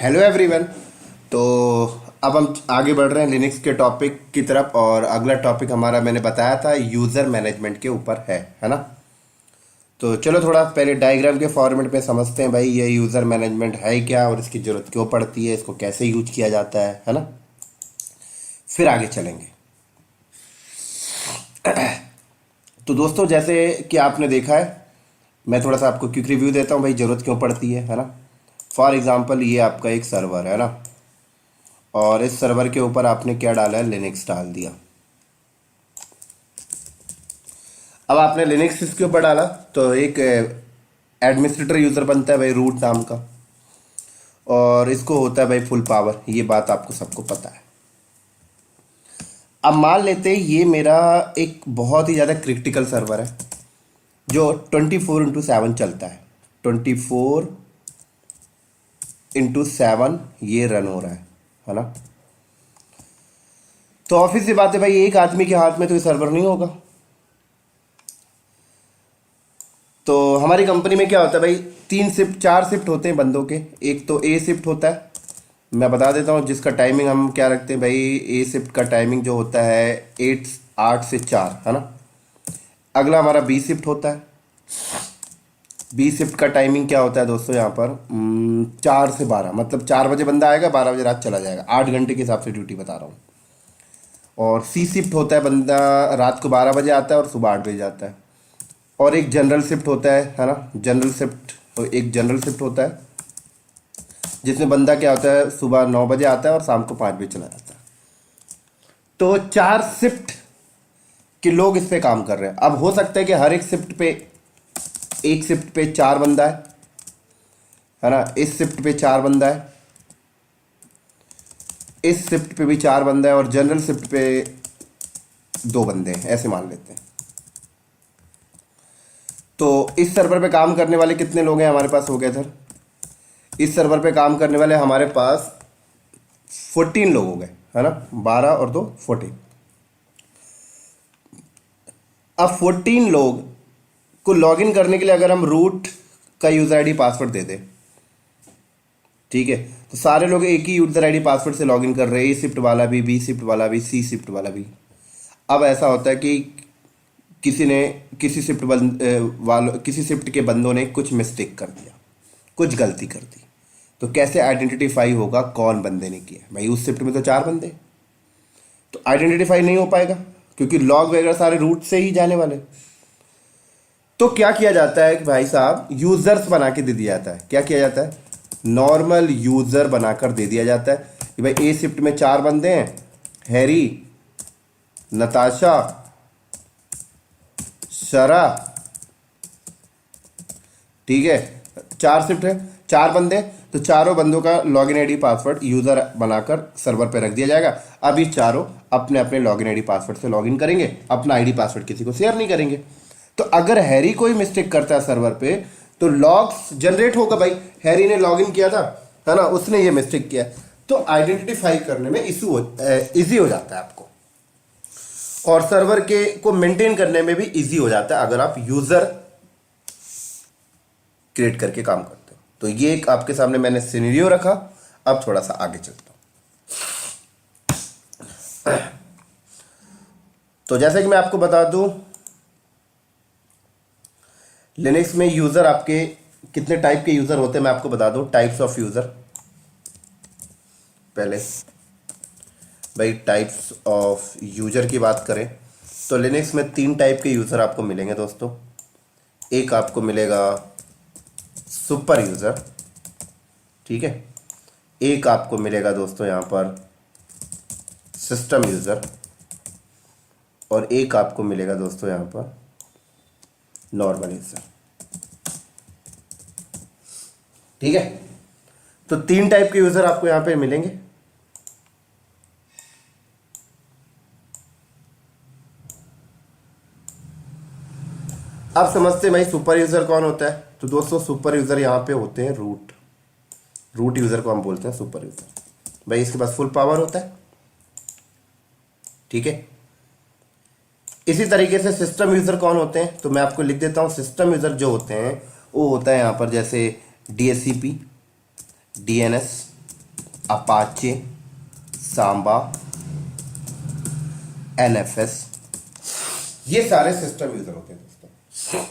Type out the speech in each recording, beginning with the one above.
Hello everyone. तो अब हम आगे बढ़ रहे हैं लिनक्स के टॉपिक की तरफ, और अगला टॉपिक हमारा मैंने बताया था यूज़र मैनेजमेंट के ऊपर है ना। तो चलो थोड़ा पहले डायग्राम के फॉर्मेट में समझते हैं भाई, ये यूज़र मैनेजमेंट है क्या और इसकी ज़रूरत क्यों पड़ती है, इसको कैसे यूज किया जाता है ना। फिर आगे चलेंगे। तो दोस्तों, जैसे कि आपने देखा है, मैं थोड़ा सा आपको क्विक रिव्यू देता हूँ भाई, ज़रूरत क्यों पड़ती है ना। फॉर एग्ज़ाम्पल, ये आपका एक सर्वर है ना, और इस सर्वर के ऊपर आपने क्या डाला है, लिनक्स डाल दिया। अब आपने लिनक्स इसके ऊपर डाला तो एक एडमिनिस्ट्रेटर यूज़र बनता है भाई, रूट नाम का, और इसको होता है भाई फुल पावर। ये बात आपको सबको पता है। अब मान लेते हैं ये मेरा एक बहुत ही ज़्यादा क्रिटिकल सर्वर है जो 24/7 चलता है। 24/7 ये रन हो रहा है ना। तो ऑफिस की बात है भाई, एक आदमी के हाथ में तो ये सर्वर नहीं होगा। तो हमारी कंपनी में क्या होता है भाई, 3 शिफ्ट 4 शिफ्ट होते हैं बंदों के। एक तो ए शिफ्ट होता है, मैं बता देता हूँ, जिसका टाइमिंग हम क्या रखते हैं भाई, ए शिफ्ट का टाइमिंग जो होता है 8 से 4 है ना। अगला हमारा बी शिफ्ट होता है। बी शिफ्ट का टाइमिंग क्या होता है दोस्तों, यहाँ पर 4 से 12, मतलब 4 बजे बंदा आएगा, 12 बजे रात चला जाएगा। 8 घंटे के हिसाब से ड्यूटी बता रहा हूँ। और सी शिफ्ट होता है, बंदा रात को 12 बजे आता है और सुबह 8 बजे जाता है। और एक जनरल शिफ्ट होता है ना। जनरल शिफ्ट, तो एक जनरल शिफ्ट होता है जिसमें बंदा क्या होता है, सुबह 9 बजे आता है और शाम को 5 बजे चला जाता है। तो 4 शिफ्ट के लोग इस पे काम कर रहे हैं। अब हो सकता है कि हर एक शिफ्ट पे, एक शिफ्ट पे 4 बंदा है ना, इस शिफ्ट पे 4 बंदा है, इस शिफ्ट पे भी 4 बंदा है, और जनरल शिफ्ट पे 2 बंदे हैं, ऐसे मान लेते हैं। तो इस सर्वर पे काम करने वाले कितने लोग हैं हमारे पास, हो गए सर। इस सर्वर पे काम करने वाले हमारे पास 14 लोग हो गए है ना, 12 और 2 14। अब 14 लोग को लॉगिन करने के लिए अगर हम रूट का यूज़र आईडी पासवर्ड दे दें, ठीक है, तो सारे लोग एक ही यूज़र आईडी पासवर्ड से लॉगिन कर रहे हैं, ए शिफ्ट वाला भी, बी शिफ्ट वाला भी, सी शिफ्ट वाला भी। अब ऐसा होता है कि किसी ने किसी शिफ्ट के बंदों ने कुछ मिस्टेक कर दिया, कुछ गलती कर दी। तो कैसे आइडेंटिफाई होगा कौन बंदे ने किया भाई, उस शिफ्ट में तो 4 बंदे, तो आइडेंटिफाई नहीं हो पाएगा क्योंकि लॉग वगैरह सारे रूट से ही जाने वाले। तो क्या किया जाता है कि भाई साहब, यूजर्स बना के दे दिया जाता है। क्या किया जाता है, नॉर्मल यूजर बनाकर दे दिया जाता है कि भाई ए शिफ्ट में 4 बंदे हैं, हैरी, नताशा, शरा, ठीक है, 4 शिफ्ट है, 4 बंदे, तो चारों बंदों का लॉगिन आईडी पासवर्ड यूजर बनाकर सर्वर पे रख दिया जाएगा। अब ये चारों अपने अपने लॉगिन आईडी पासवर्ड से लॉगिन करेंगे, अपना आईडी पासवर्ड किसी को शेयर नहीं करेंगे। तो अगर हैरी कोई मिस्टेक करता है सर्वर पे, तो लॉग्स जनरेट होगा भाई, हैरी ने लॉगिन किया था है ना, उसने ये मिस्टेक किया। तो आइडेंटिफाई करने में इजी हो जाता है आपको, और सर्वर के को मेंटेन करने में भी इजी हो जाता है अगर आप यूजर क्रिएट करके काम करते हो। तो ये एक आपके सामने मैंने सिनेरियो रखा। अब थोड़ा सा आगे चलता हूं। तो जैसे कि मैं आपको बता दूं, लिनक्स में यूजर आपके कितने टाइप के यूजर होते हैं मैं आपको बता दूं, टाइप्स ऑफ यूजर। पहले भाई टाइप्स ऑफ यूजर की बात करें तो लिनक्स में 3 टाइप के यूजर आपको मिलेंगे दोस्तों। एक आपको मिलेगा सुपर यूजर, ठीक है। एक आपको मिलेगा दोस्तों यहां पर सिस्टम यूजर, और एक आपको मिलेगा दोस्तों यहां पर नॉर्मल यूजर, ठीक है। तो 3 टाइप के यूजर आपको यहां पे मिलेंगे। अब समझते हैं भाई सुपर यूजर कौन होता है। तो दोस्तों, सुपर यूजर यहां पे होते हैं रूट यूजर को हम बोलते हैं सुपर यूजर। भाई इसके पास फुल पावर होता है, ठीक है। इसी तरीके से सिस्टम यूजर कौन होते हैं, तो मैं आपको लिख देता हूं। सिस्टम यूजर जो होते हैं वो होता है यहां पर जैसे DHCP, DNS, Apache, Samba, NFS, ये सारे सिस्टम यूजर होते हैं दोस्तों।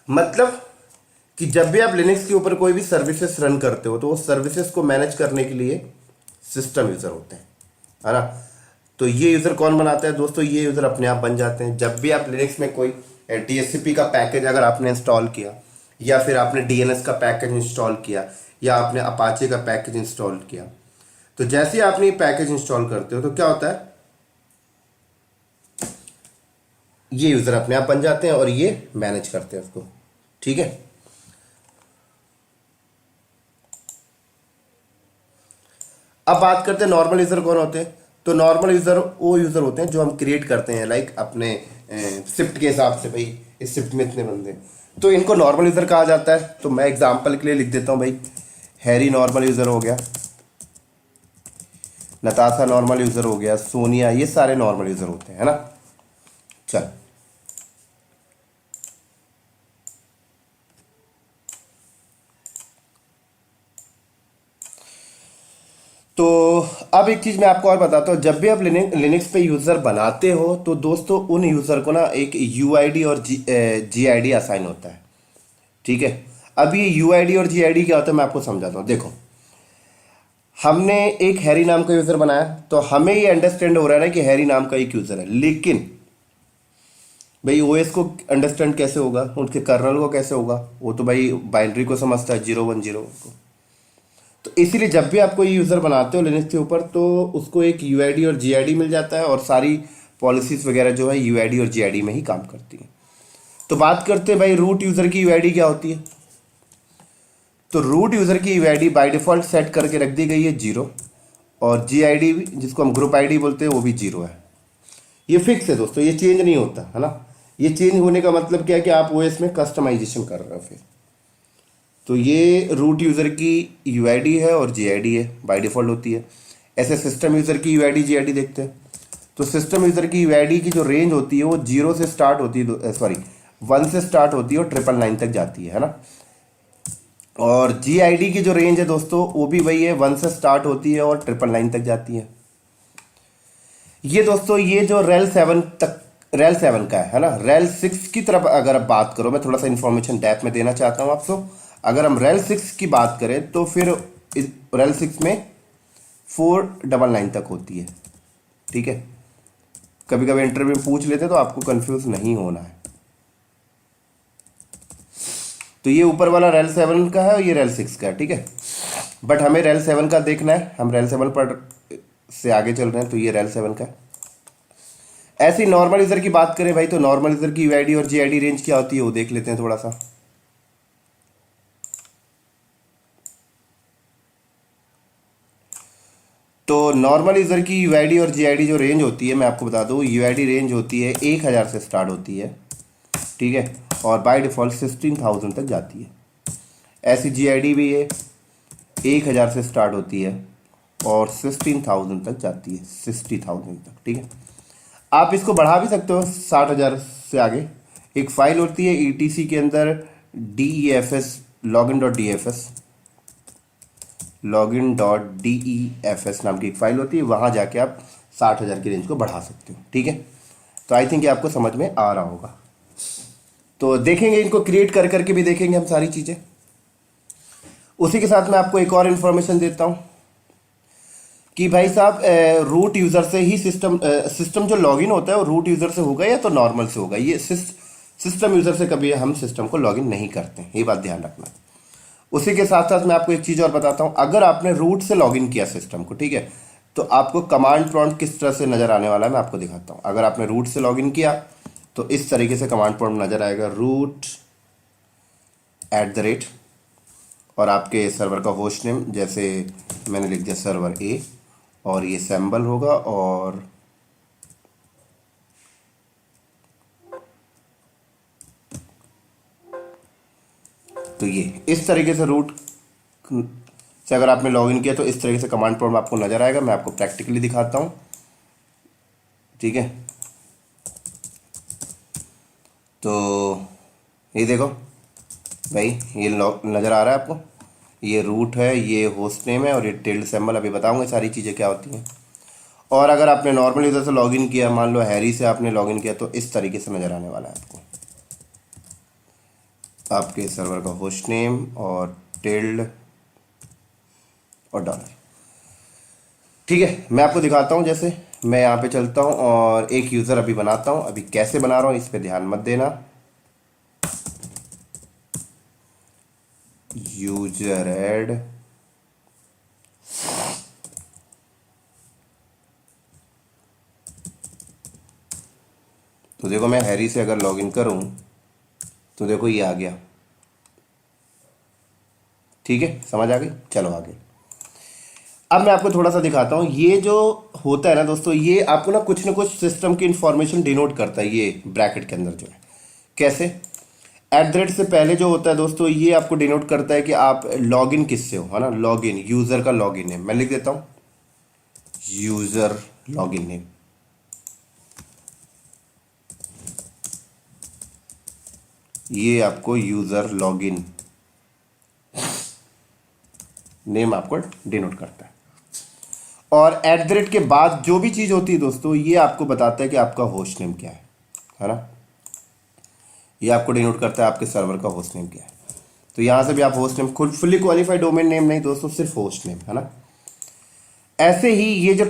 मतलब कि जब भी आप लिनक्स के ऊपर कोई भी सर्विसेज रन करते हो तो वो सर्विसेज को मैनेज करने के लिए सिस्टम यूजर होते हैं, है ना। तो ये यूजर कौन बनाता है दोस्तों? ये यूजर अपने आप बन जाते हैं। जब भी आप लिनक्स में कोई DHCP का पैकेज अगर आपने इंस्टॉल किया, या फिर आपने DNS का पैकेज इंस्टॉल किया, या आपने अपाचे का पैकेज इंस्टॉल किया, तो जैसे ही आपने ये पैकेज इंस्टॉल करते हो तो क्या होता है, ये यूजर अपने आप बन जाते हैं और ये मैनेज करते हैं उसको, ठीक है। अब बात करते हैं नॉर्मल यूजर कौन होते हैं। तो नॉर्मल यूजर वो यूजर होते हैं जो हम क्रिएट करते हैं, लाइक अपने शिफ्ट के हिसाब से, भाई इस शिफ्ट में इतने बंदे, तो इनको नॉर्मल यूजर कहा जाता है। तो मैं एग्जांपल के लिए लिख देता हूं भाई, हैरी नॉर्मल यूजर हो गया, नताशा नॉर्मल यूजर हो गया, सोनिया, ये सारे नॉर्मल यूजर होते हैं, है ना। चल, तो अब एक चीज़ मैं आपको और बताता हूँ, जब भी आप लिनक्स पे यूज़र बनाते हो तो दोस्तों उन यूज़र को ना एक यूआईडी और जीआईडी असाइन होता है, ठीक है। अब ये यूआईडी और जीआईडी क्या होता है मैं आपको समझाता हूँ। देखो, हमने एक हैरी नाम का यूज़र बनाया, तो हमें ये अंडरस्टैंड हो रहा है ना कि हैरी नाम का एक यूज़र है, लेकिन भाई ओएस को अंडरस्टैंड कैसे होगा, उनके कर्नल को कैसे होगा? वो तो भाई बाइनरी को समझता है, 010 को। तो इसीलिए जब भी आपको ये यूज़र बनाते हो लिनक्स के ऊपर तो उसको एक यूआईडी और जीआईडी मिल जाता है, और सारी पॉलिसीज वगैरह जो है यूआईडी और जीआईडी में ही काम करती है। तो बात करते हैं भाई रूट यूज़र की यूआईडी क्या होती है। तो रूट यूज़र की यूआईडी बाय डिफ़ॉल्ट सेट करके रख दी गई है 0, और जीआईडी जिसको हम ग्रुप आईडी बोलते हैं वो भी 0 है। ये फिक्स है दोस्तों, ये चेंज नहीं होता, है ना। ये चेंज होने का मतलब क्या है कि आप ओएस में कस्टमाइजेशन कर रहे हो फिर। तो ये रूट यूज़र की यूआईडी है और जीआईडी है, बाय डिफ़ॉल्ट होती है। ऐसे सिस्टम यूज़र की यूआईडी जीआईडी देखते हैं। तो सिस्टम यूज़र की यूआईडी की जो रेंज होती है वो 0 से स्टार्ट होती है, सॉरी 1 से स्टार्ट होती है और 999 तक जाती है ना। और जीआईडी की जो रेंज है दोस्तों वो भी वही है, 1 से स्टार्ट होती है और 999 तक जाती है। ये दोस्तों ये जो रेल 7 का है ना। रेल 6 की तरफ अगर आप बात करो, मैं थोड़ा सा इन्फॉर्मेशन डेप्थ में देना चाहता हूँ आपको। अगर हम रेल 6 की बात करें तो फिर रेल 6 में 499 तक होती है, ठीक है। कभी कभी इंटरव्यू में पूछ लेते तो आपको कंफ्यूज नहीं होना है। तो ये ऊपर वाला रेल 7 का है और ये रेल 6 का है, ठीक है। बट हमें रेल 7 का देखना है, हम रेल 7 पर से आगे चल रहे हैं, तो ये रेल 7 का है। ऐसे ही नॉर्मल यूज़र की बात करें भाई, तो नॉर्मल यूज़र की यूआईडी और जीआईडी रेंज क्या होती है वो देख लेते हैं थोड़ा सा। तो नॉर्मल यूज़र की यूआईडी और जीआईडी जो रेंज होती है मैं आपको बता दूँ, यूआईडी रेंज होती है 1000 से स्टार्ट होती है, ठीक है, और बाय डिफ़ॉल्ट 16,000 तक जाती है। ऐसी जीआईडी भी है 1000 से स्टार्ट होती है और 16,000 तक जाती है, 60,000 तक, ठीक है। आप इसको बढ़ा भी सकते हो 60,000 से आगे। एक फाइल होती है ETC के अंदर DEFS login.defs नाम की एक फाइल होती है, वहाँ जाके आप 60,000 की रेंज को बढ़ा सकते हो, ठीक है। तो आई थिंक ये आपको समझ में आ रहा होगा। तो देखेंगे, इनको क्रिएट कर करके भी देखेंगे हम सारी चीज़ें। उसी के साथ मैं आपको एक और इन्फॉर्मेशन देता हूँ कि भाई साहब रूट यूज़र से ही सिस्टम जो लॉगिन होता है वो रूट यूज़र से होगा या तो नॉर्मल से होगा। ये सिस्टम यूज़र से कभी हम सिस्टम को लॉगिन नहीं करते, ये बात ध्यान रखना। उसी के साथ साथ मैं आपको एक चीज़ और बताता हूँ, अगर आपने रूट से लॉगिन किया सिस्टम को, ठीक है, तो आपको कमांड प्रॉम्प्ट किस तरह से नज़र आने वाला है मैं आपको दिखाता हूँ। अगर आपने रूट से लॉगिन किया तो इस तरीके से कमांड प्रॉम्प्ट नज़र आएगा, root@, और आपके सर्वर का होस्ट नेम, जैसे मैंने लिख दिया सर्वर A, और ये सैम्बल होगा, और तो ये इस तरीके से रूट से अगर आपने लॉगिन किया तो इस तरीके से कमांड प्रॉम्प्ट आपको नज़र आएगा। मैं आपको प्रैक्टिकली दिखाता हूँ, ठीक है। तो ये देखो भाई, ये नज़र आ रहा है आपको, ये रूट है, ये होस्ट नेम है, और ये टिल्ड सिंबल। अभी बताऊंगा सारी चीज़ें क्या होती हैं। और अगर आपने नॉर्मल यूज़र से लॉगिन किया, मान लो हैरी से आपने लॉगिन किया, तो इस तरीके से नज़र आने वाला है आपको, आपके सर्वर का होस्ट नेम और टिल्ड और डॉलर। ठीक है, मैं आपको दिखाता हूँ। जैसे मैं यहाँ पे चलता हूँ और एक यूज़र अभी बनाता हूँ। अभी कैसे बना रहा हूँ इस पे ध्यान मत देना। यूजर ऐड, तो देखो मैं हैरी से अगर लॉगिन करूँ तो देखो ये आ गया। ठीक है, समझ आ गई। चलो आगे। अब मैं आपको थोड़ा सा दिखाता हूँ। ये जो होता है ना दोस्तों, ये आपको ना कुछ सिस्टम की इंफॉर्मेशन डिनोट करता है, ये ब्रैकेट के अंदर जो है। कैसे? एट द रेट से पहले जो होता है दोस्तों, ये आपको डिनोट करता है कि आप लॉगिन किससे हो, है ना। लॉगिन, यूजर का लॉगिन नेम मैं लिख देता हूँ, यूजर लॉगिन नेम। ये आपको यूजर लॉगिन नेम आपको डिनोट करता है। और एट द रेट के बाद जो भी चीज़ होती है दोस्तों, ये आपको बताता है कि आपका होस्ट नेम क्या है ना। ये आपको डिनोट करता है आपके सर्वर का होस्ट नेम क्या है। तो यहां से भी आप होस्ट नेम, खुद फुल्ली क्वालिफाइड डोमेन नेम नहीं दोस्तों, सिर्फ होस्ट नेम, है ना। ऐसे ही ये जो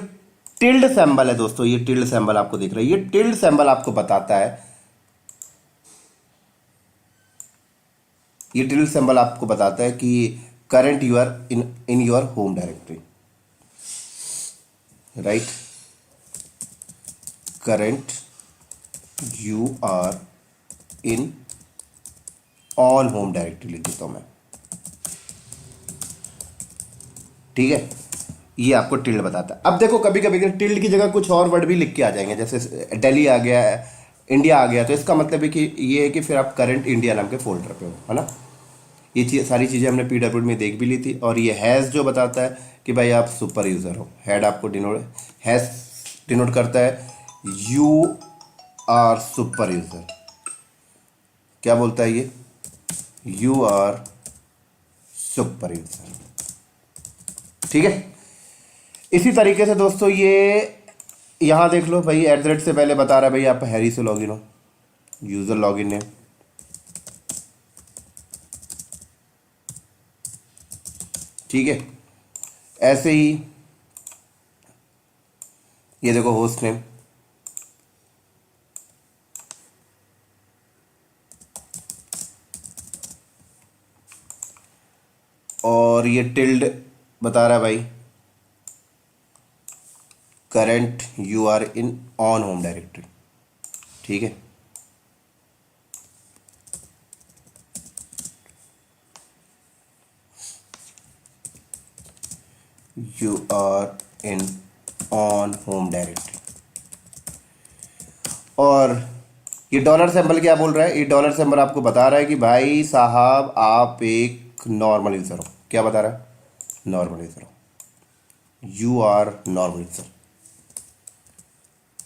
टिल्ड सिंबल है दोस्तों, ये टिल्ड सिंबल आपको दिख रहा है, ये टिल्ड सिंबल आपको बताता है, ये टिल्ड सिंबल आपको बताता है कि current you are in your home directory, right. Current you are in on home directory लिख देता हूं मैं। ठीक है, ये आपको टिल्ड बताता है। अब देखो कभी कभी टिल्ड की जगह कुछ और वर्ड भी लिख के आ जाएंगे, जैसे दिल्ली आ गया, इंडिया आ गया, तो इसका मतलब है कि ये है कि फिर आप करंट इंडिया नाम के फोल्डर पे हो, है ना। ये सारी चीज़ें हमने पीडब्ल्यूडी में देख भी ली थी। और ये हैज़ जो बताता है कि भाई आप सुपर यूज़र हो। हेड आपको हैज़ डिनोट करता है यू आर सुपर यूज़र। क्या बोलता है ये? You are super user. ठीक है, इसी तरीके से दोस्तों ये यहाँ देख लो भाई, एट द रेट से पहले बता रहा है भाई आप हैरी से लॉगिन हो, यूज़र लॉगिन नेम। ठीक है, ऐसे ही ये देखो होस्ट नेम, और ये टिल्ड बता रहा है भाई current you are in on home directory. ठीक है, you are in on home directory. और ये डॉलर सिंबल क्या बोल रहा है? ये डॉलर सिंबल आपको बता रहा है कि भाई साहब आप एक नॉर्मल यूज़र हो। क्या बता रहा है? नॉर्मल यूज़र हो, यू आर नॉर्मल यूज़र।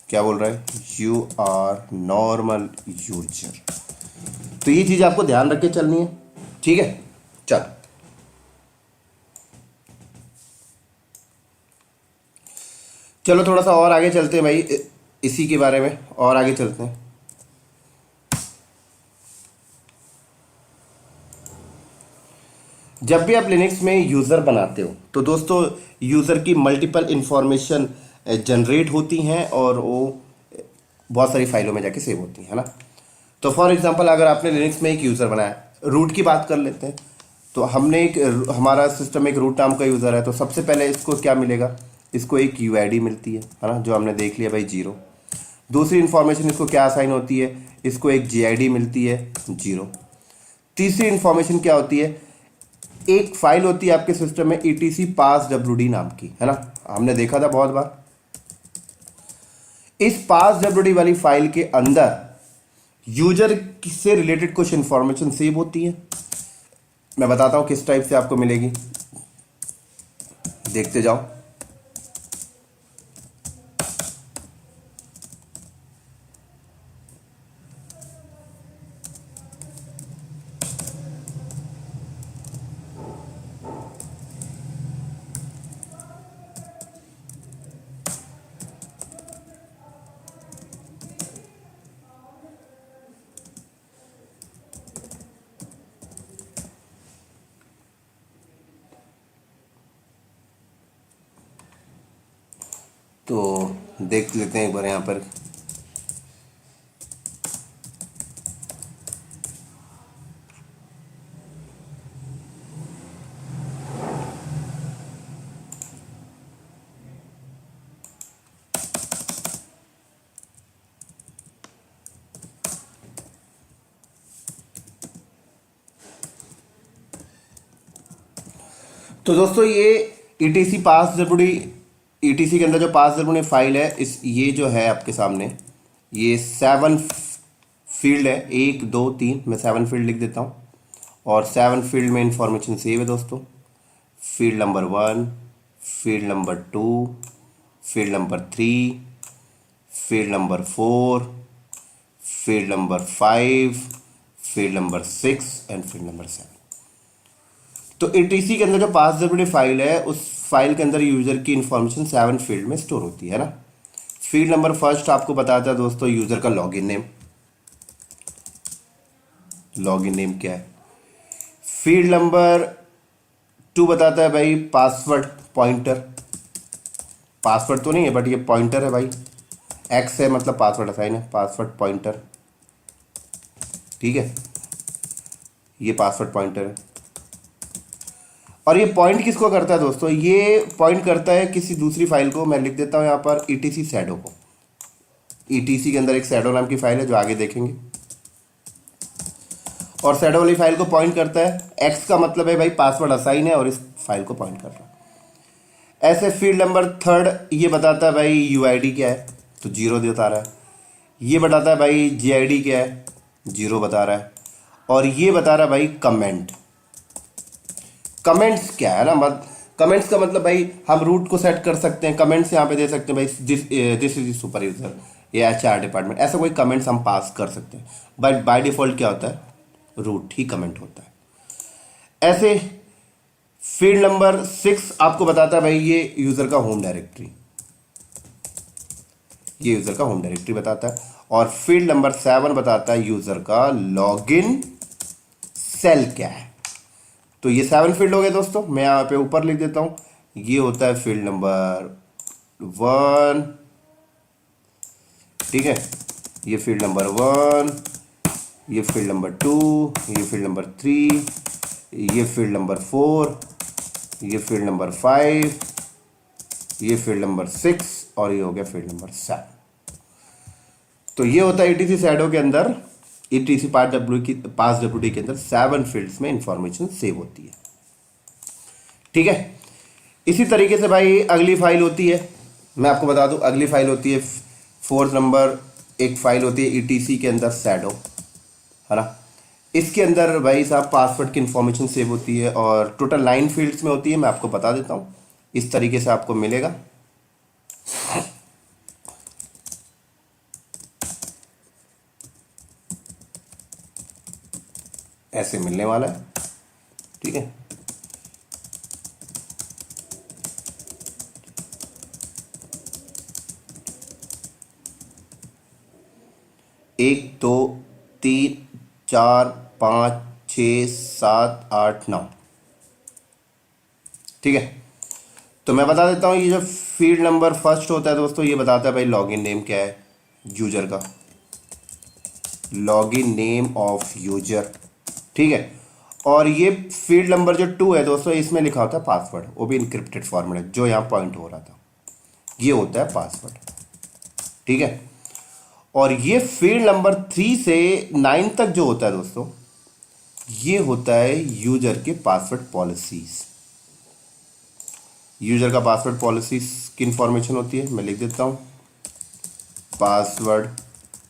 क्या बोल रहा है? You are normal user. तो ये चीज़ आपको ध्यान रख के चलनी है। ठीक है, चल चलो थोड़ा सा और आगे चलते हैं भाई, इसी के बारे में और आगे चलते हैं। जब भी आप लिनक्स में यूज़र बनाते हो तो दोस्तों यूज़र की मल्टीपल इंफॉर्मेशन जनरेट होती हैं और वो बहुत सारी फाइलों में जाके सेव होती है ना। तो फॉर एग्जांपल अगर आपने लिनक्स में एक यूज़र बनाया, रूट की बात कर लेते हैं, तो हमने एक, हमारा सिस्टम एक रूट नाम का यूज़र है, तो सबसे पहले इसको क्या मिलेगा? इसको एक यूआईडी मिलती है ना, जो हमने देख लिया भाई 0। दूसरी इंफॉर्मेशन इसको क्या असाइन होती है? इसको एक जीआईडी मिलती है 0। तीसरी इंफॉर्मेशन क्या होती है? एक फाइल होती है आपके सिस्टम में etc पास wd नाम की, है ना, हमने देखा था बहुत बार। इस पास wd वाली फाइल के अंदर यूजर से रिलेटेड कुछ इंफॉर्मेशन सेव होती है। मैं बताता हूं किस टाइप से आपको मिलेगी, देखते जाओ। तो देख लेते हैं एक बार यहाँ पर। तो दोस्तों ये ईटीसी पास जरूरी, ईटीसी के अंदर जो पास जरूरी फाइल है, इस ये जो है आपके सामने, ये 7 फील्ड है, 1 2 3, मैं 7 फील्ड लिख देता हूँ। और 7 फील्ड में इंफॉर्मेशन सेव है दोस्तों। Field number 1, field number 2, field number 3, field number 4, field number 5, field number 6 and field number 7। तो एटीसी के अंदर जो पास जरूरी फाइल है, उस फाइल के अंदर यूजर की इंफॉर्मेशन 7 फील्ड में स्टोर होती है ना। फील्ड नंबर फर्स्ट आपको बताता है दोस्तों यूजर का लॉगिन नेम। लॉगिन नेम क्या है? फील्ड नंबर 2 बताता है भाई पासवर्ड पॉइंटर। पासवर्ड तो नहीं है बट ये पॉइंटर है भाई, एक्स है मतलब पासवर्ड असाइन है, पासवर्ड पॉइंटर। ठीक है, ये पासवर्ड पॉइंटर है। और ये पॉइंट किसको करता है दोस्तों? ये पॉइंट करता है किसी दूसरी फाइल को। मैं लिख देता हूँ यहाँ पर ईटीसी शैडो को। ईटीसी के अंदर एक शैडो नाम की फाइल है जो आगे देखेंगे, और शैडो वाली फाइल को पॉइंट करता है। एक्स का मतलब है भाई पासवर्ड असाइन है और इस फाइल को पॉइंट कर रहा है। ऐसे फील्ड नंबर 3 ये बताता है भाई यूआईडी क्या है, तो 0 बता रहा है। ये बताता है भाई जीआईडी क्या है, 0 बता रहा है। और ये बता रहा है भाई कमेंट। कमेंट्स क्या है ना, कमेंट्स का मतलब भाई हम रूट को सेट कर सकते हैं। कमेंट्स यहाँ पे दे सकते हैं भाई दिस इज सुपर यूजर या एचआर डिपार्टमेंट, ऐसा कोई कमेंट्स हम पास कर सकते हैं। बट बाय डिफॉल्ट क्या होता है, रूट ही कमेंट होता है। ऐसे फील्ड नंबर 6 आपको बताता है भाई ये यूजर का होम डायरेक्टरी, ये यूजर का होम डायरेक्टरी बताता है। और फील्ड नंबर 7 बताता है यूजर का लॉगिन सेल क्या है। तो ये 7 फील्ड हो गए दोस्तों। मैं यहाँ पे ऊपर लिख देता हूँ, ये होता है फील्ड नंबर 1। ठीक है, ये फील्ड नंबर 1, ये फील्ड नंबर 2, ये फील्ड नंबर 3, ये फील्ड नंबर 4, ये फील्ड नंबर 5, ये फील्ड नंबर 6 और ये हो गया फील्ड नंबर 7। तो ये होता है ईटीसी शैडो के अंदर, ईटीसी पास डब्ल्यूडी के अंदर 7 फील्ड्स में इंफॉर्मेशन सेव होती है। ठीक है, इसी तरीके से भाई अगली फाइल होती है, मैं आपको बता दूं अगली फाइल होती है 4th नंबर। एक फाइल होती है ईटीसी के अंदर शैडो, है ना। इसके अंदर भाई साहब पासवर्ड की इंफॉर्मेशन सेव होती है और टोटल 9 फील्ड्स में होती है। मैं आपको बता देता हूँ, इस तरीके से आपको मिलेगा। ऐसे मिलने वाला है। ठीक है, एक 2 3 4 5 6 7 8 9। ठीक है, तो मैं बता देता हूँ ये जो फील्ड नंबर फर्स्ट होता है दोस्तों, ये बताता है भाई लॉगिन नेम क्या है यूजर का, लॉगिन नेम ऑफ यूजर। ठीक है, और ये फील्ड नंबर जो 2 है दोस्तों, इसमें लिखा होता है पासवर्ड, वो भी इनक्रिप्टेड फॉर्मेट है जो यहाँ पॉइंट हो रहा था, ये होता है पासवर्ड। ठीक है, और ये फील्ड नंबर 3 से 9 तक जो होता है दोस्तों, ये होता है यूजर के पासवर्ड पॉलिसीज। यूजर का पासवर्ड पॉलिसीज की इंफॉर्मेशन होती है, मैं लिख देता हूँ पासवर्ड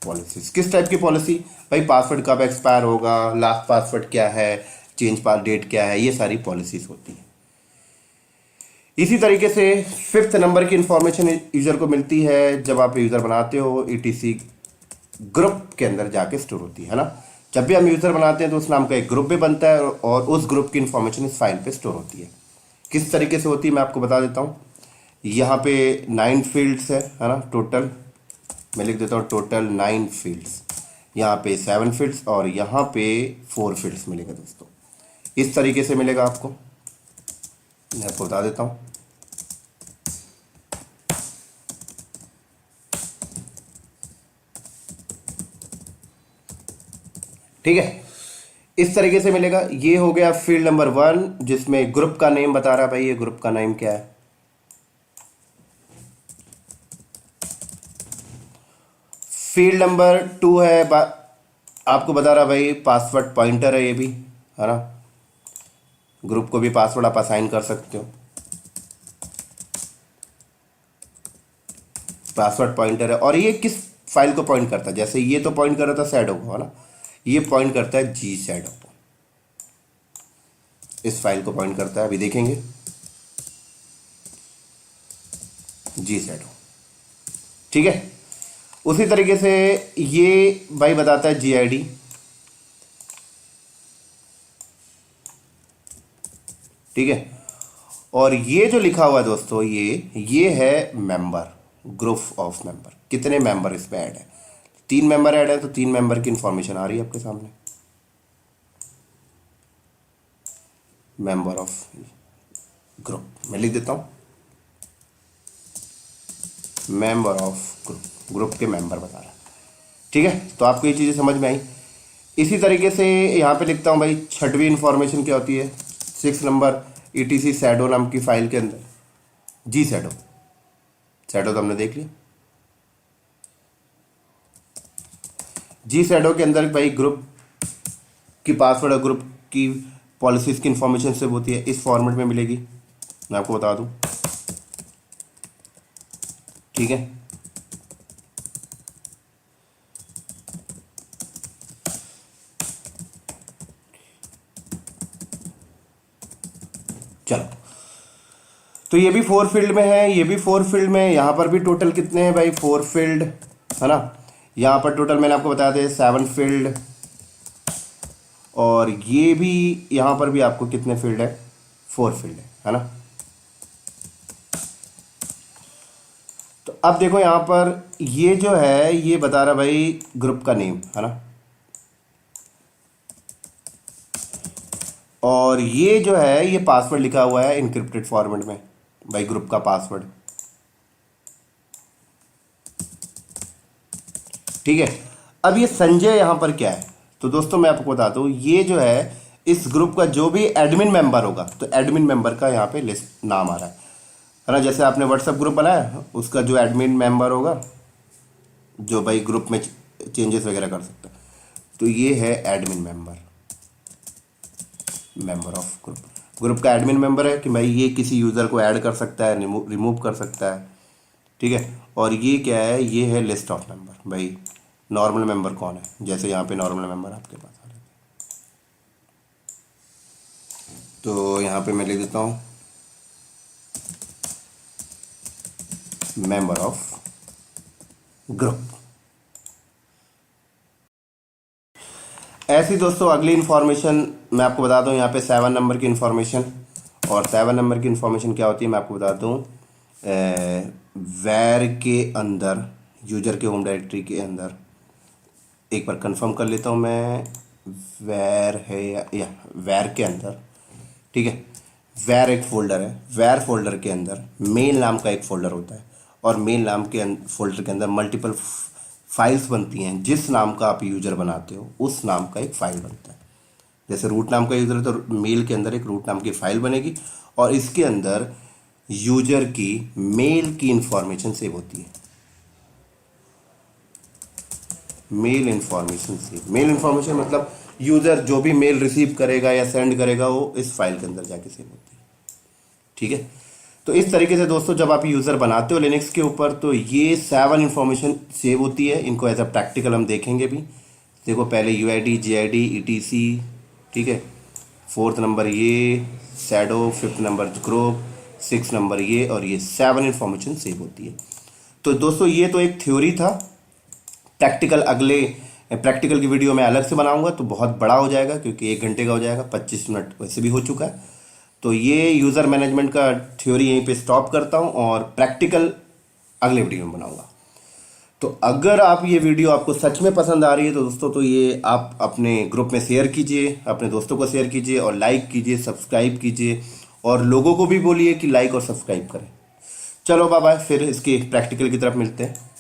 पॉलिसीज। किस टाइप की पॉलिसी भाई, पासवर्ड कब एक्सपायर होगा, लास्ट पासवर्ड क्या है, चेंज पास डेट क्या है, ये सारी पॉलिसीज होती है। इसी तरीके से 5th नंबर की इंफॉर्मेशन यूजर को मिलती है जब आप यूजर बनाते हो, ईटीसी ग्रुप के अंदर जाके स्टोर होती है ना। जब भी हम यूजर बनाते हैं तो उस नाम का एक ग्रुप भी बनता है और उस ग्रुप की इंफॉर्मेशन इस फाइल पे स्टोर होती है। किस तरीके से होती है मैं आपको बता देता हूँ। यहाँ पे 9 फील्ड्स है ना टोटल, मैं लिख देता हूँ टोटल 9 फील्ड्स। यहाँ पे 7 फील्ड्स और यहाँ पे 4 फील्ड्स मिलेगा दोस्तों। इस तरीके से मिलेगा आपको, मैं आपको बता देता हूँ। ठीक है, इस तरीके से मिलेगा। ये हो गया फील्ड नंबर 1 जिसमें ग्रुप का नेम बता रहा है भाई, ये ग्रुप का नेम क्या है। फील्ड नंबर 2 है आपको बता रहा भाई पासवर्ड पॉइंटर है, ये भी है ना, ग्रुप को भी पासवर्ड आप असाइन कर सकते हो। पासवर्ड पॉइंटर है और ये किस फाइल को पॉइंट करता है, जैसे ये तो पॉइंट कर रहा था शैडो को, है ना, ये पॉइंट करता है जी शैडो को, इस फाइल को पॉइंट करता है, अभी देखेंगे जी शैडो। ठीक है, उसी तरीके से ये भाई बताता है जी आई डी। ठीक है, और ये जो लिखा हुआ है दोस्तों, ये है मेंबर, ग्रुप ऑफ मेंबर, कितने मेंबर इसमें ऐड है, 3 मेंबर ऐड है, तो 3 मेंबर की इंफॉर्मेशन आ रही है आपके सामने, मेंबर ऑफ ग्रुप, मैं लिख देता हूं मेंबर ऑफ ग्रुप, ग्रुप के मेंबर बता रहा है। ठीक है, तो आपको ये चीज़ें समझ में आई। इसी तरीके से यहाँ पे लिखता हूँ भाई, छठवीं इंफॉर्मेशन क्या होती है, 6 नंबर ETC शैडो नाम की फाइल के अंदर, जी शैडो, शैडो तो हमने देख लिया। जी शैडो के अंदर भाई ग्रुप की पासवर्ड और ग्रुप की पॉलिसीज की इंफॉर्मेशन सेव होती है, इस फॉर्मेट में मिलेगी, मैं आपको बता दूं। ठीक है, चलो, तो ये भी 4 फील्ड में है, ये भी 4 फील्ड में है, यहाँ पर भी टोटल कितने हैं भाई 4 फील्ड, है ना, यहाँ पर टोटल मैंने आपको बताया था 7 फील्ड, और ये भी यहाँ पर भी आपको कितने फील्ड है, 4 फील्ड है ना। तो अब देखो यहाँ पर ये जो है ये बता रहा भाई ग्रुप का नेम, है ना, और ये जो है ये पासवर्ड लिखा हुआ है इनक्रिप्टेड फॉर्मेट में भाई, ग्रुप का पासवर्ड। ठीक है, अब ये संजय यहाँ पर क्या है, तो दोस्तों मैं आपको बता दूँ, ये जो है इस ग्रुप का जो भी एडमिन मेंबर होगा, तो एडमिन मेंबर का यहाँ पे लिस्ट नाम आ रहा है ना, जैसे आपने व्हाट्सएप ग्रुप बनाया, उसका जो एडमिन मेंबर होगा जो भाई ग्रुप में चेंजेस वगैरह कर सकता है, तो ये है admin member, member of group, group का एडमिन मेंबर है कि भाई ये किसी यूज़र को ऐड कर सकता है, रिमूव कर सकता है। ठीक है, और ये क्या है, ये है लिस्ट ऑफ मेंबर, भाई नॉर्मल मेंबर कौन है, जैसे यहाँ पे नॉर्मल मेंबर आपके पास आ रहे हैं, तो यहाँ पे मैं लिख देता हूँ मेंबर ऑफ ग्रुप। ऐसी दोस्तों अगली इन्फॉर्मेशन मैं आपको बता दूं, यहाँ पे 7 नंबर की इन्फॉर्मेशन, और 7 नंबर की इन्फॉर्मेशन क्या होती है मैं आपको बता दूं, वैर के अंदर, यूजर के होम डायरेक्टरी के अंदर, एक बार कंफर्म कर लेता हूँ मैं, वैर है या वैर के अंदर, ठीक है, वैर एक फोल्डर है, वैर फोल्डर के अंदर मेल नाम का एक फोल्डर होता है, और मेल नाम के फोल्डर के अंदर मल्टीपल फाइल्स बनती हैं, जिस नाम का आप यूजर बनाते हो उस नाम का एक फाइल बनता है। जैसे रूट नाम का यूजर है तो मेल के अंदर एक रूट नाम की फाइल बनेगी, और इसके अंदर यूजर की मेल की इंफॉर्मेशन सेव होती है, mail information save, mail information मतलब यूजर जो भी मेल रिसीव करेगा या सेंड करेगा वो इस फाइल के अंदर जाके सेव होती है। ठीक है, तो इस तरीके से दोस्तों जब आप यूज़र बनाते हो लिनक्स के ऊपर, तो ये 7 इन्फॉर्मेशन सेव होती है, इनको एज अ प्रैक्टिकल हम देखेंगे भी। देखो पहले UID JID ETC, ठीक है, 4th नंबर ये shadow, 5th number group, 6th number ये, और ये 7 इन्फॉर्मेशन सेव होती है। तो दोस्तों ये तो एक थ्योरी था, प्रैक्टिकल की वीडियो मैं अलग से बनाऊंगा तो बहुत बड़ा हो जाएगा, क्योंकि 1 घंटे का हो जाएगा, 25 मिनट वैसे भी हो चुका है। तो ये यूज़र मैनेजमेंट का थ्योरी यहीं पे स्टॉप करता हूँ, और प्रैक्टिकल अगले वीडियो में बनाऊंगा। तो अगर आप ये वीडियो आपको सच में पसंद आ रही है तो दोस्तों, तो ये आप अपने ग्रुप में शेयर कीजिए, अपने दोस्तों को शेयर कीजिए, और लाइक कीजिए, सब्सक्राइब कीजिए, और लोगों को भी बोलिए कि लाइक और सब्सक्राइब करें। चलो बाय बाय, फिर इसकी प्रैक्टिकल की तरफ मिलते हैं।